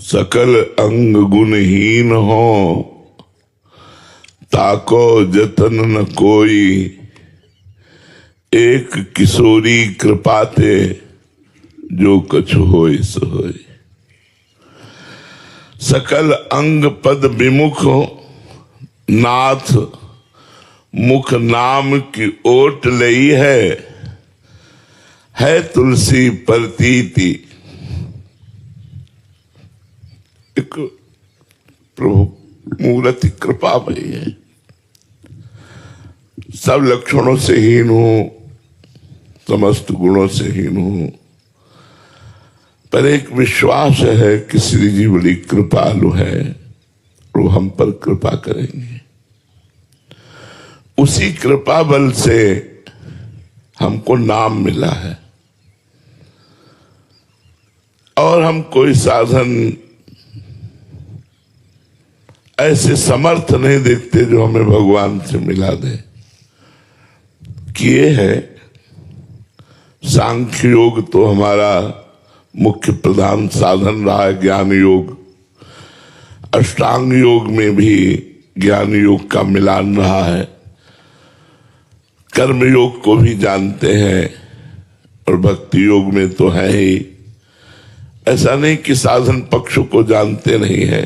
सकल अंग गुणहीन हो, ताको जतन न कोई। एक किशोरी कृपाते, जो कछु होय सो होय। सकल अंग पद विमुख, नाथ मुख नाम की ओट लई है तुलसी प्रतीति। एक प्रभु मूर्ति कृपामयी है, सब लक्षणों से हीन हूं, समस्त गुणों से हीन हूं, पर एक विश्वास है कि श्री जी बड़ी कृपालु है, वो हम पर कृपा करेंगे। उसी कृपा बल से हमको नाम मिला है, और हम कोई साधन ऐसे समर्थ नहीं देखते जो हमें भगवान से मिला दे। किए है सांख्य योग तो हमारा मुख्य प्रधान साधन रहा है, ज्ञान योग। अष्टांग योग में भी ज्ञान योग का मिलान रहा है, कर्म योग को भी जानते हैं, और भक्ति योग में तो है ही। ऐसा नहीं कि साधन पक्ष को जानते नहीं है,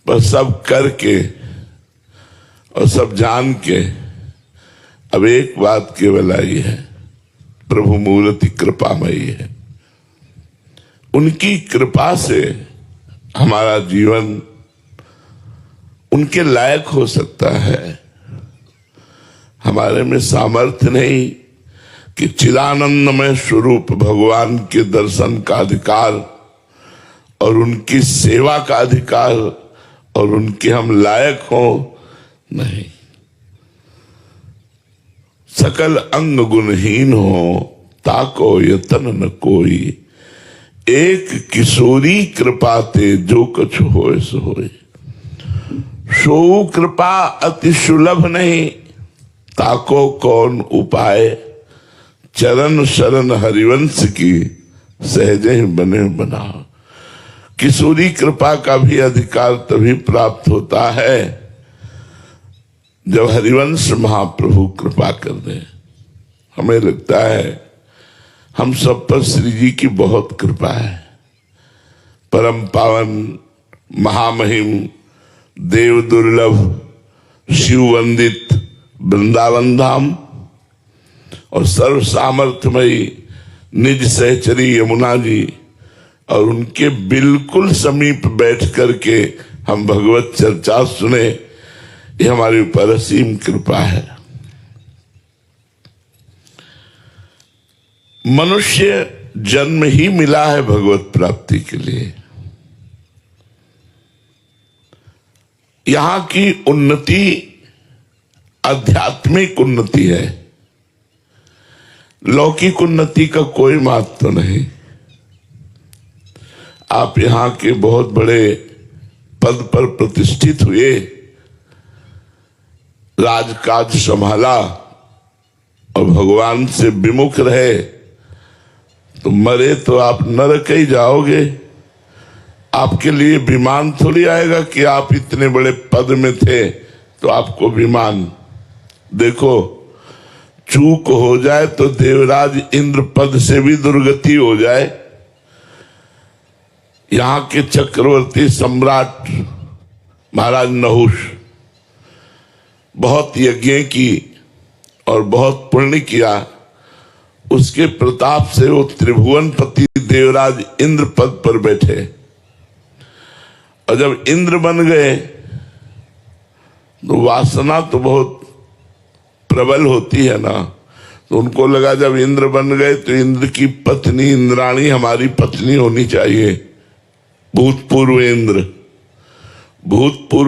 पर सब करके और सब जान के अब एक बात केवल आई है, प्रभु मूर्ति कृपामयी है। उनकी कृपा से हमारा जीवन उनके लायक हो सकता है। हमारे में सामर्थ्य नहीं कि चिदानंदमय स्वरूप भगवान के दर्शन का अधिकार और उनकी सेवा का अधिकार और उनके हम लायक हो, नहीं। सकल अंग गुणहीन हो, ताको यतन न कोई। एक किशोरी कृपाते, जो कछु होय सो होय। सो कृपा अति सुलभ नहीं, ताको कौन उपाय। चरण शरण हरिवंश की, सहजे ही बने बना। किशोरी कृपा का भी अधिकार तभी प्राप्त होता है जब हरिवंश महाप्रभु कृपा कर दे। हमें लगता है हम सब पर श्री जी की बहुत कृपा है। परम पावन महामहिम देव दुर्लभ शिव वंदित वृंदावन धाम और सर्व सामर्थ्यमयी निज सहचरी यमुना जी, और उनके बिल्कुल समीप बैठ करके हम भगवत चर्चा सुने, ये हमारे ऊपर असीम कृपा है। मनुष्य जन्म ही मिला है भगवत प्राप्ति के लिए। यहां की उन्नति आध्यात्मिक उन्नति है, लौकिक उन्नति का कोई महत्व नहीं। आप यहां के बहुत बड़े पद पर प्रतिष्ठित हुए, राजकाज संभाला और भगवान से विमुख रहे, तो मरे तो आप नरक ही जाओगे। आपके लिए विमान थोड़ी आएगा कि आप इतने बड़े पद में थे तो आपको विमान। देखो, चूक हो जाए तो देवराज इंद्र पद से भी दुर्गति हो जाए। यहां के चक्रवर्ती सम्राट महाराज नहुष बहुत यज्ञ की और बहुत पुण्य किया, उसके प्रताप से वो त्रिभुवनपति देवराज इंद्र पद पर बैठे। और जब इंद्र बन गए तो वासना तो बहुत प्रबल होती है ना, तो उनको लगा जब इंद्र बन गए तो इंद्र की पत्नी इंद्राणी हमारी पत्नी होनी चाहिए। भूतपूर्व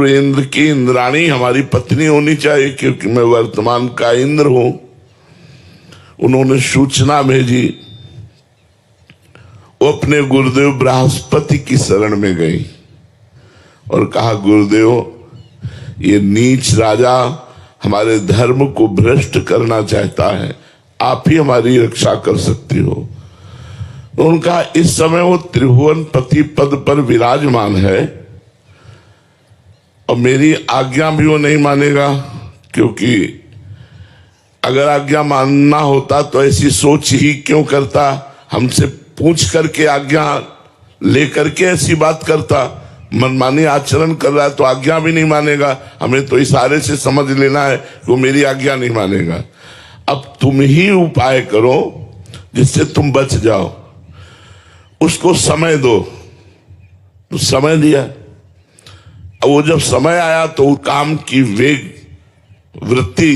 इंद्र की इंद्राणी हमारी पत्नी होनी चाहिए, क्योंकि मैं वर्तमान का इंद्र हूं। उन्होंने सूचना भेजी, वो अपने गुरुदेव बृहस्पति की शरण में गई और कहा, गुरुदेव, ये नीच राजा हमारे धर्म को भ्रष्ट करना चाहता है, आप ही हमारी रक्षा कर सकती हो। उनका इस समय वो त्रिभुवन पति पद पर विराजमान है और मेरी आज्ञा भी वो नहीं मानेगा, क्योंकि अगर आज्ञा मानना होता तो ऐसी सोच ही क्यों करता, हमसे पूछ करके आज्ञा लेकर के ऐसी बात करता। मनमानी आचरण कर रहा है तो आज्ञा भी नहीं मानेगा, हमें तो इशारे से समझ लेना है कि वो मेरी आज्ञा नहीं मानेगा। अब तुम ही उपाय करो जिससे तुम बच जाओ, उसको समय दो। तो समय दिया। अब वो जब समय आया तो काम की वेग वृत्ति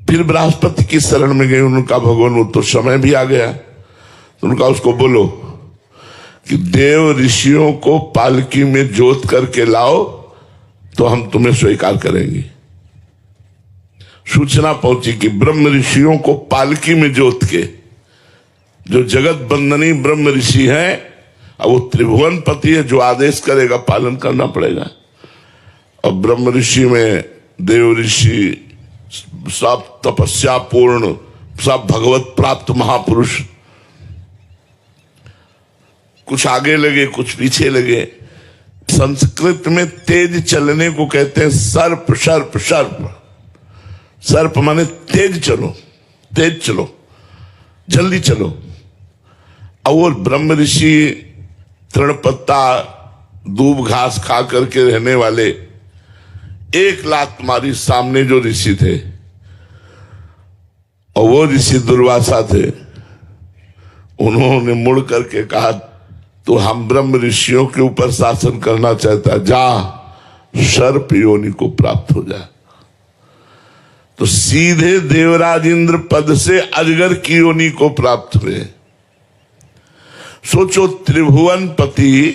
फिर बृहस्पति की शरण में गई। उनका भगवान वो तो समय भी आ गया, तो उनका उसको बोलो कि देव ऋषियों को पालकी में जोत करके लाओ तो हम तुम्हें स्वीकार करेंगे। सूचना पहुंची कि ब्रह्म ऋषियों को पालकी में जोत के, जो जगत बंदनी ब्रह्म ऋषि है, अब वो त्रिभुवन पति है, जो आदेश करेगा पालन करना पड़ेगा। और ब्रह्म ऋषि में देव ऋषि सब तपस्या पूर्ण, सब भगवत प्राप्त महापुरुष, कुछ आगे लगे कुछ पीछे लगे। संस्कृत में तेज चलने को कहते हैं सर्प सर्प सर्प। सर्प माने तेज चलो, तेज चलो, जल्दी चलो। और वो ब्रह्म ऋषि तृण पत्ता दूब घास खा करके रहने वाले, एक लात मारी सामने जो ऋषि थे, और वो ऋषि दुर्वासा थे। उन्होंने मुड़ करके कहा तो हम ब्रह्म ऋषियों के ऊपर शासन करना चाहता, जा सर्प योनि को प्राप्त हो जा। तो सीधे देवराज इंद्र पद से अजगर की योनि को प्राप्त हुए। सोचो त्रिभुवन पति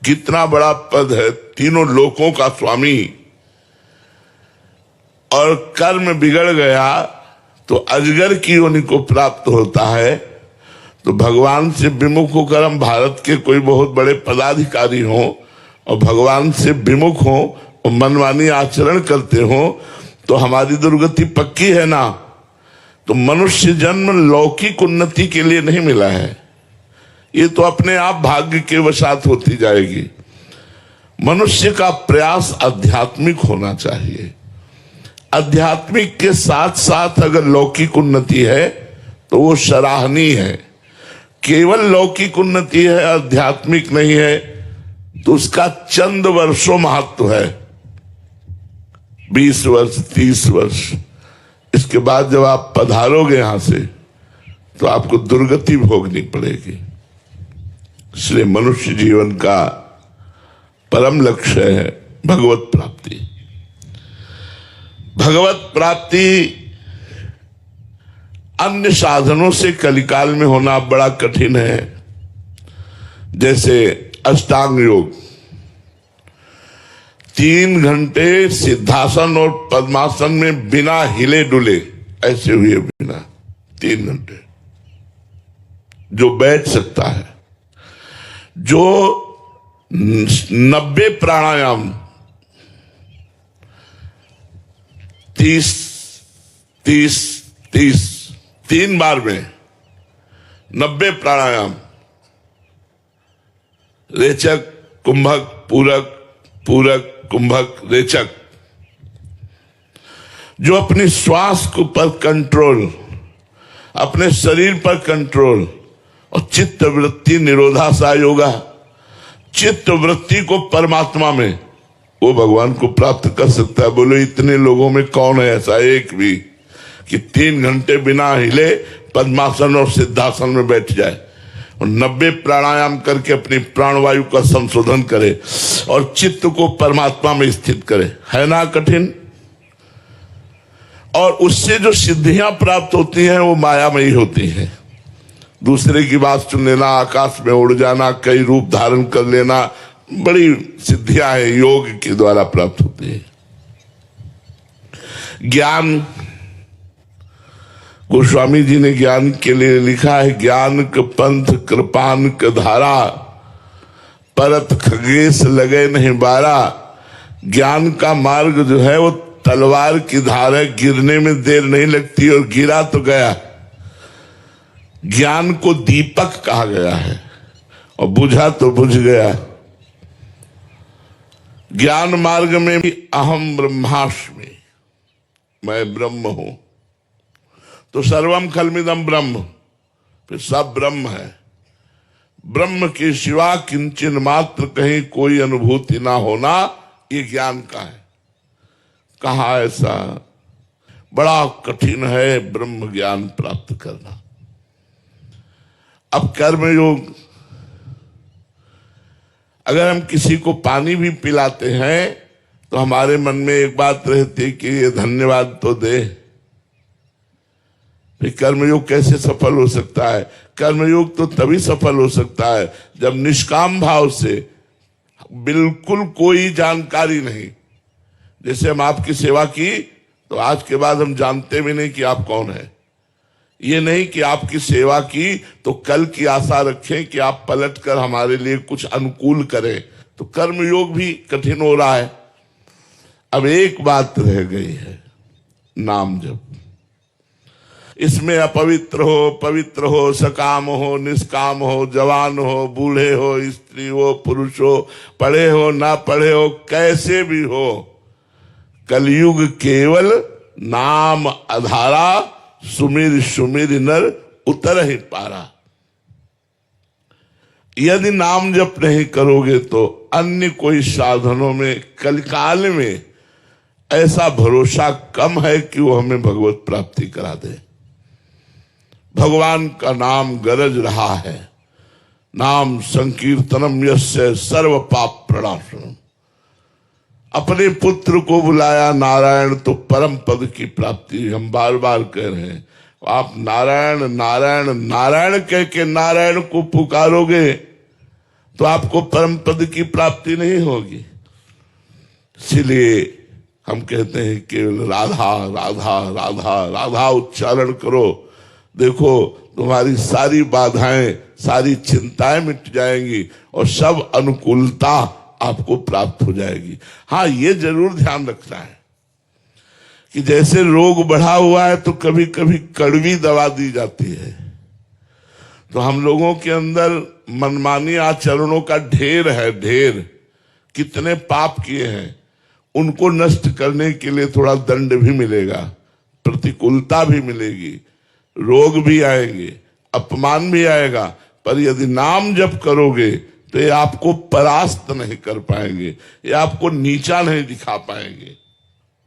कितना बड़ा पद है, तीनों लोकों का स्वामी, और कर्म बिगड़ गया तो अजगर की योनि को प्राप्त होता है। तो भगवान से विमुख होकर हम भारत के कोई बहुत बड़े पदाधिकारी हों और भगवान से विमुख हों और मनमानी आचरण करते हों तो हमारी दुर्गति पक्की है ना। तो मनुष्य जन्म लौकिक उन्नति के लिए नहीं मिला है, ये तो अपने आप भाग्य के वशात होती जाएगी। मनुष्य का प्रयास आध्यात्मिक होना चाहिए। आध्यात्मिक के साथ साथ अगर लौकिक उन्नति है तो वो सराहनीय है। केवल लौकिक उन्नति है, आध्यात्मिक नहीं है, तो उसका चंद वर्षों महत्व है, 20 वर्ष 30 वर्ष। इसके बाद जब आप पधारोगे यहां से तो आपको दुर्गति भोगनी पड़ेगी। इसलिए मनुष्य जीवन का परम लक्ष्य है भगवत प्राप्ति। भगवत प्राप्ति अन्य साधनों से कलिकाल में होना बड़ा कठिन है। जैसे अष्टांग योग, 3 घंटे सिद्धासन और पद्मासन में बिना हिले डुले ऐसे हुए, बिना 3 घंटे जो बैठ सकता है। जो 90 प्राणायाम 30 30 30 3 बार में 90 प्राणायाम, रेचक कुंभक पूरक, पूरक कुंभक रेचक, जो अपनी श्वास को पर कंट्रोल, अपने शरीर पर कंट्रोल, और चित्त वृत्ति निरोधासा योगा, चित्त वृत्ति को परमात्मा में, वो भगवान को प्राप्त कर सकता है। बोलो इतने लोगों में कौन है ऐसा एक भी कि 3 घंटे बिना हिले पद्मासन और सिद्धासन में बैठ जाए और 90 प्राणायाम करके अपनी प्राणवायु का संशोधन करे और चित्त को परमात्मा में स्थित करे। है ना कठिन? और उससे जो सिद्धियां प्राप्त होती हैं वो मायामयी होती हैं। दूसरे की बात सुन लेना, आकाश में उड़ जाना, कई रूप धारण कर लेना, बड़ी सिद्धियां हैं, योग के द्वारा प्राप्त होती है। ज्ञान, गोस्वामी जी ने ज्ञान के लिए लिखा है, ज्ञान क पंथ कृपान क धारा, परत खगेश लगे नहीं बारा। ज्ञान का मार्ग जो है वो तलवार की धार है, गिरने में देर नहीं लगती और गिरा तो गया। ज्ञान को दीपक कहा गया है और बुझा तो बुझ गया। ज्ञान मार्ग में भी अहम ब्रह्मास्मि, मैं ब्रह्म हूं, तो सर्वम खलमिदम ब्रह्म, फिर सब ब्रह्म है। ब्रह्म के सिवा किंचन मात्र कहीं कोई अनुभूति ना होना, ये ज्ञान का है। कहा ऐसा? बड़ा कठिन है ब्रह्म ज्ञान प्राप्त करना। अब कर्म योग, अगर हम किसी को पानी भी पिलाते हैं तो हमारे मन में एक बात रहती है कि ये धन्यवाद तो दे। फिर कर्मयोग कैसे सफल हो सकता है? कर्मयोग तो तभी सफल हो सकता है जब निष्काम भाव से, बिल्कुल कोई जानकारी नहीं। जैसे हम आपकी सेवा की तो आज के बाद हम जानते भी नहीं कि आप कौन है। ये नहीं कि आपकी सेवा की तो कल की आशा रखें कि आप पलटकर हमारे लिए कुछ अनुकूल करें, तो कर्मयोग भी कठिन हो रहा है। अब एक बात रह गई है, नाम जप। इसमें अपवित्र हो, पवित्र हो, सकाम हो, निष्काम हो, जवान हो, बूढ़े हो, स्त्री हो, पुरुष हो, पढ़े हो, ना पढ़े हो, कैसे भी हो, कलयुग केवल नाम आधारा, सुमिर सुमिर नर उतर ही पारा। यदि नाम जप नहीं करोगे तो अन्य कोई साधनों में कलिकाल में ऐसा भरोसा कम है कि वो हमें भगवत प्राप्ति करा दे। भगवान का नाम गरज रहा है। नाम संकीर्तनम यस्य सर्व पाप प्रणाशनम। अपने पुत्र को बुलाया नारायण तो परम पद की प्राप्ति। हम बार बार कह रहे हैं, आप नारायण नारायण नारायण कह के नारायण को पुकारोगे तो आपको परम पद की प्राप्ति नहीं होगी। इसलिए हम कहते हैं केवल राधा राधा राधा राधा उच्चारण करो, देखो तुम्हारी सारी बाधाएं, सारी चिंताएं मिट जाएंगी और सब अनुकूलता आपको प्राप्त हो जाएगी। हाँ, ये जरूर ध्यान रखना है कि जैसे रोग बढ़ा हुआ है तो कभी कभी कड़वी दवा दी जाती है, तो हम लोगों के अंदर मनमानी आचरणों का ढेर है, ढेर। कितने पाप किए हैं, उनको नष्ट करने के लिए थोड़ा दंड भी मिलेगा, प्रतिकूलता भी मिलेगी, रोग भी आएंगे, अपमान भी आएगा, पर यदि नाम जप करोगे तो ये आपको परास्त नहीं कर पाएंगे, ये आपको नीचा नहीं दिखा पाएंगे।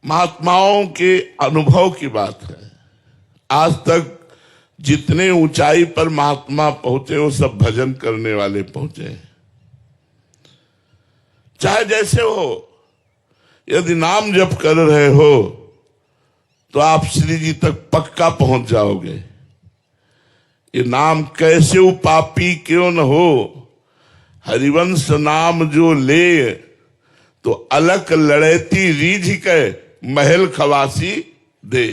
महात्माओं के अनुभव की बात है। आज तक जितने ऊंचाई पर महात्मा पहुंचे वो सब भजन करने वाले पहुंचे। चाहे जैसे हो, यदि नाम जप कर रहे हो तो आप श्री जी तक पक्का पहुंच जाओगे। ये नाम कैसे पापी क्यों न हो, हरिवंश नाम जो ले तो अलक लड़ैती रीझ के महल खवासी दे।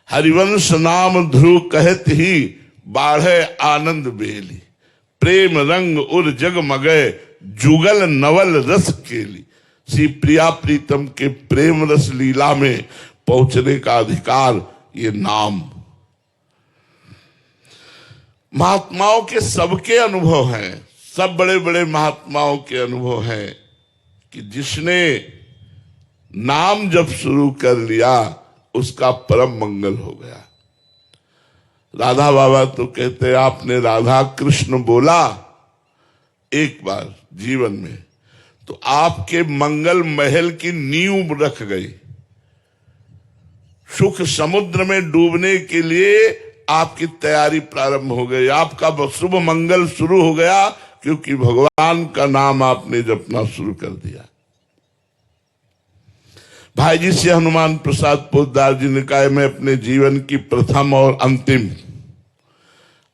हरिवंश नाम ध्रुव कहत ही बाढ़े आनंद बेली। प्रेम रंग उर जग मगे जुगल नवल रस केली। श्री प्रिया प्रीतम के प्रेम रस लीला में पहुंचने का अधिकार ये नाम। महात्माओं के सबके अनुभव हैं, सब बड़े बड़े महात्माओं के अनुभव हैं कि जिसने नाम जब शुरू कर लिया उसका परम मंगल हो गया। राधा बाबा तो कहते आपने राधा कृष्ण बोला एक बार जीवन में तो आपके मंगल महल की नींव रख गई। सुख समुद्र में डूबने के लिए आपकी तैयारी प्रारंभ हो गई, आपका शुभ मंगल शुरू हो गया, क्योंकि भगवान का नाम आपने जपना शुरू कर दिया। भाई जी से हनुमान प्रसाद पोद्दार जी ने कहा, मैं अपने जीवन की प्रथम और अंतिम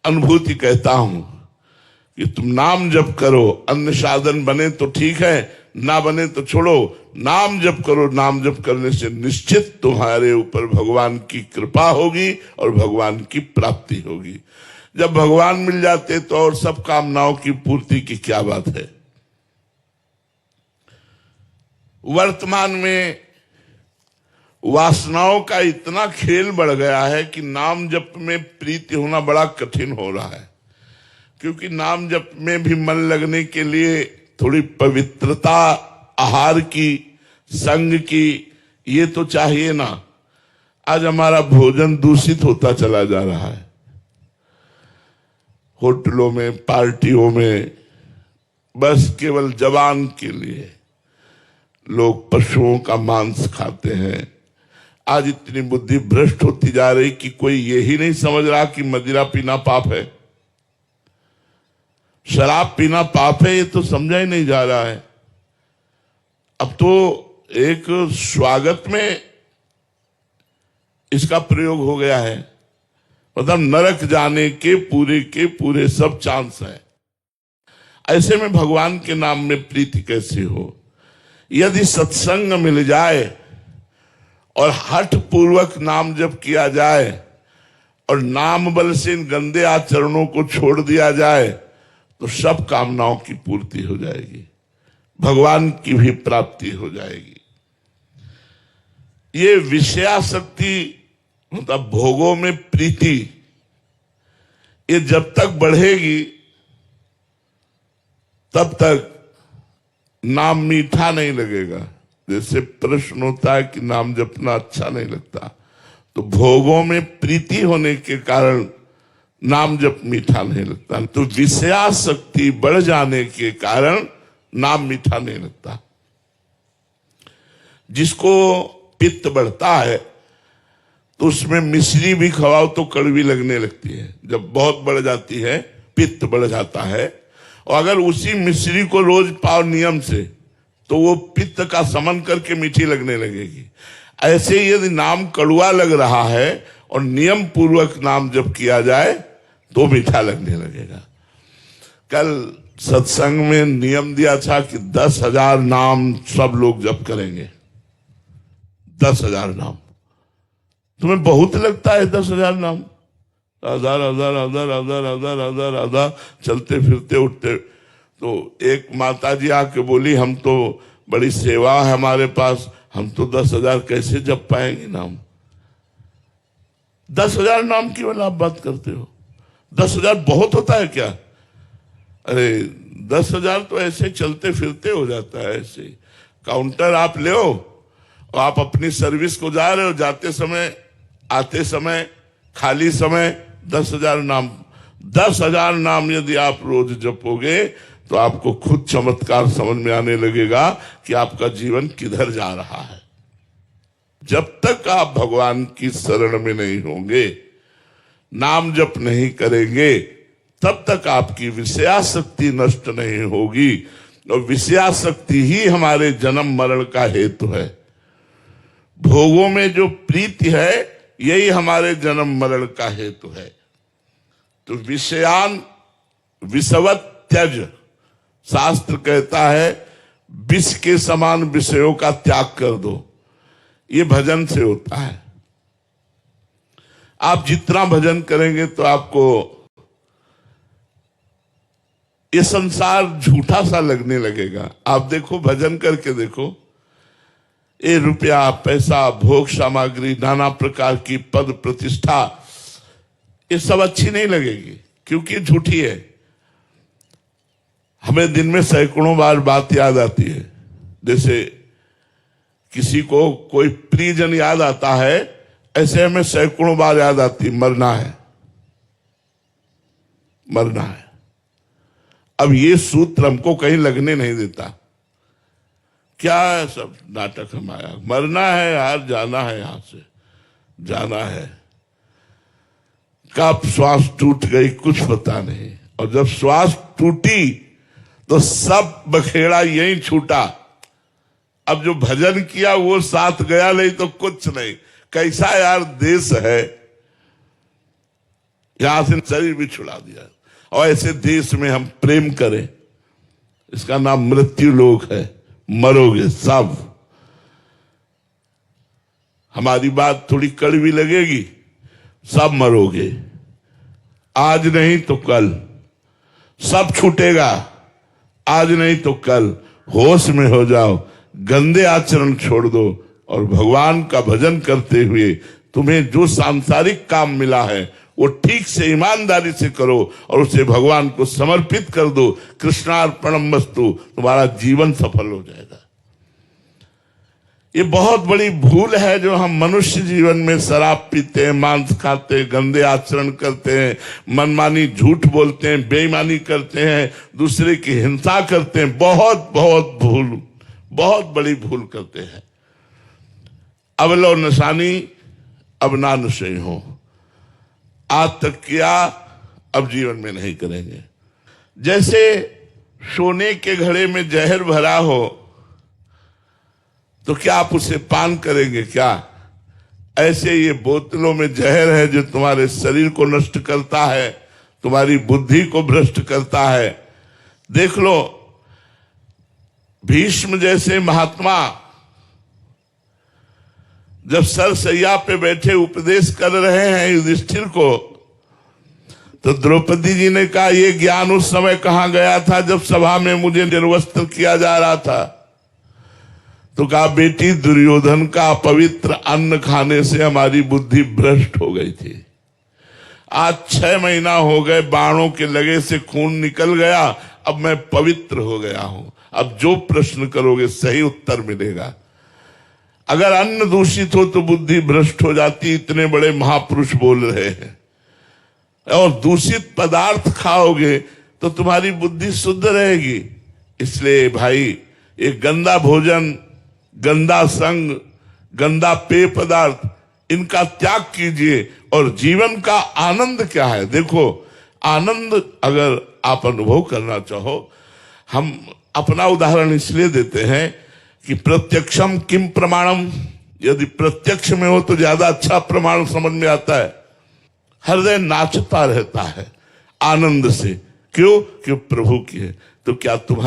अनुभूति कहता हूं कि तुम नाम जप करो। अन्य साधन बने तो ठीक है, ना बने तो छोड़ो, नाम जप करो। नाम जप करने से निश्चित तुम्हारे ऊपर भगवान की कृपा होगी और भगवान की प्राप्ति होगी। जब भगवान मिल जाते तो और सब कामनाओं की पूर्ति की क्या बात है। वर्तमान में वासनाओं का इतना खेल बढ़ गया है कि नाम जप में प्रीति होना बड़ा कठिन हो रहा है, क्योंकि नाम जप में भी मन लगने के लिए थोड़ी पवित्रता, आहार की, संग की, ये तो चाहिए ना। आज हमारा भोजन दूषित होता चला जा रहा है। होटलों में, पार्टियों में बस केवल जवान के लिए लोग पशुओं का मांस खाते हैं। आज इतनी बुद्धि भ्रष्ट होती जा रही कि कोई यही नहीं समझ रहा कि मदिरा पीना पाप है, शराब पीना पाप है, ये तो समझा ही नहीं जा रहा है। अब तो एक स्वागत में इसका प्रयोग हो गया है, मतलब नरक जाने के पूरे सब चांस है। ऐसे में भगवान के नाम में प्रीति कैसे हो? यदि सत्संग मिल जाए और हठ पूर्वक नाम जप किया जाए और नाम बल से इन गंदे आचरणों को छोड़ दिया जाए तो सब कामनाओं की पूर्ति हो जाएगी, भगवान की भी प्राप्ति हो जाएगी। ये विषयासक्ति मतलब भोगों में प्रीति, ये जब तक बढ़ेगी तब तक नाम मीठा नहीं लगेगा। जैसे प्रश्न होता है कि नाम जपना अच्छा नहीं लगता, तो भोगों में प्रीति होने के कारण नाम जप मीठा नहीं लगता। तो विषयासक्ति बढ़ जाने के कारण नाम मीठा नहीं लगता। जिसको पित्त बढ़ता है तो उसमें मिश्री भी खवाओ तो कड़वी लगने लगती है। जब बहुत बढ़ जाती है, पित्त बढ़ जाता है, और अगर उसी मिश्री को रोज पाओ नियम से तो वो पित्त का समन करके मीठी लगने लगेगी। ऐसे ही यदि नाम कड़वा लग रहा है और नियम पूर्वक नाम जप किया जाए तो मीठा लगने लगेगा। कल सत्संग में नियम दिया था कि 10,000 नाम सब लोग जप करेंगे। 10,000 नाम तुम्हें बहुत लगता है? 10,000 नाम, हजार हजार हजार हजार हजार हजार हजार चलते फिरते उठते। तो एक माता जी आके बोली, हम तो बड़ी सेवा है हमारे पास, हम तो 10,000 कैसे जप पाएंगे नाम? 10,000 नाम केवल आप बात करते हो? 10,000 बहुत होता है क्या? अरे 10,000 तो ऐसे चलते फिरते हो जाता है। ऐसे काउंटर आप ले और आप अपनी सर्विस को जा रहे हो, जाते समय आते समय खाली समय 10,000 नाम। 10,000 नाम यदि आप रोज जपोगे तो आपको खुद चमत्कार समझ में आने लगेगा कि आपका जीवन किधर जा रहा है। जब तक आप भगवान की शरण में नहीं होंगे, नाम जप नहीं करेंगे, तब तक आपकी विषयासक्ति नष्ट नहीं होगी। और विषयासक्ति ही हमारे जन्म मरण का हेतु है। भोगों में जो प्रीति है यही हमारे जन्म मरण का हेतु है। तो विषयान विषवत त्यज, शास्त्र कहता है विष के समान विषयों का त्याग कर दो। ये भजन से होता है। आप जितना भजन करेंगे तो आपको ये संसार झूठा सा लगने लगेगा। आप देखो, भजन करके देखो, ये रुपया पैसा भोग सामग्री नाना प्रकार की पद प्रतिष्ठा ये सब अच्छी नहीं लगेगी, क्योंकि झूठी है। हमें दिन में सैकड़ों बार बात याद आती है। जैसे किसी को कोई प्रियजन याद आता है, ऐसे हमें सैकड़ों बार याद आती, मरना है, मरना है। अब ये सूत्र हमको कहीं लगने नहीं देता। क्या सब नाटक हमारा, मरना है यार, जाना है, यहां से जाना है। कब श्वास टूट गई कुछ पता नहीं, और जब श्वास टूटी तो सब बखेड़ा यहीं छूटा। अब जो भजन किया वो साथ गया नहीं तो कुछ नहीं। कैसा यार देश है, यहां से शरीर भी छुड़ा दिया। और ऐसे देश में हम प्रेम करें, इसका नाम मृत्यु लोक है। मरोगे सब। हमारी बात थोड़ी कड़वी लगेगी, सब मरोगे, आज नहीं तो कल सब छूटेगा, आज नहीं तो कल। होश में हो जाओ, गंदे आचरण छोड़ दो, और भगवान का भजन करते हुए तुम्हें जो सांसारिक काम मिला है वो ठीक से ईमानदारी से करो और उसे भगवान को समर्पित कर दो। कृष्णार्पणम वस्तु, तुम्हारा जीवन सफल हो जाएगा। ये बहुत बड़ी भूल है जो हम मनुष्य जीवन में शराब पीते हैं, मांस खाते हैं, गंदे आचरण करते हैं, मनमानी झूठ बोलते हैं, बेईमानी करते हैं, दूसरे की हिंसा करते हैं। बहुत बहुत भूल, बहुत बड़ी भूल करते हैं। अब लो नशानी अब ना नशे हो, आज तक किया अब जीवन में नहीं करेंगे। जैसे सोने के घड़े में जहर भरा हो तो क्या आप उसे पान करेंगे क्या? ऐसे ये बोतलों में जहर है जो तुम्हारे शरीर को नष्ट करता है, तुम्हारी बुद्धि को भ्रष्ट करता है। देख लो, भीष्म जैसे महात्मा जब सरसैया पे बैठे उपदेश कर रहे हैं युधिष्ठिर को, तो द्रौपदी जी ने कहा ये ज्ञान उस समय कहां गया था जब सभा में मुझे निर्वस्त्र किया जा रहा था। तो कहा बेटी, दुर्योधन का पवित्र अन्न खाने से हमारी बुद्धि भ्रष्ट हो गई थी। आज 6 महीना हो गए, बाणों के लगे से खून निकल गया, अब मैं पवित्र हो गया हूं। अब जो प्रश्न करोगे सही उत्तर मिलेगा। अगर अन्न दूषित हो तो बुद्धि भ्रष्ट हो जाती, इतने बड़े महापुरुष बोल रहे हैं। और दूषित पदार्थ खाओगे तो तुम्हारी बुद्धि शुद्ध रहेगी। इसलिए भाई, ये गंदा भोजन, गंदा संग, गंदा पेय पदार्थ, इनका त्याग कीजिए। और जीवन का आनंद क्या है? देखो, आनंद अगर आप अनुभव करना चाहो, हम अपना उदाहरण इसलिए देते हैं कि प्रत्यक्षम किम प्रमाणम, यदि प्रत्यक्ष में हो तो ज्यादा अच्छा प्रमाण समझ में आता है। हृदय नाचता रहता है आनंद से। क्यों? क्यों? प्रभु की है। तो क्या तुम्हारे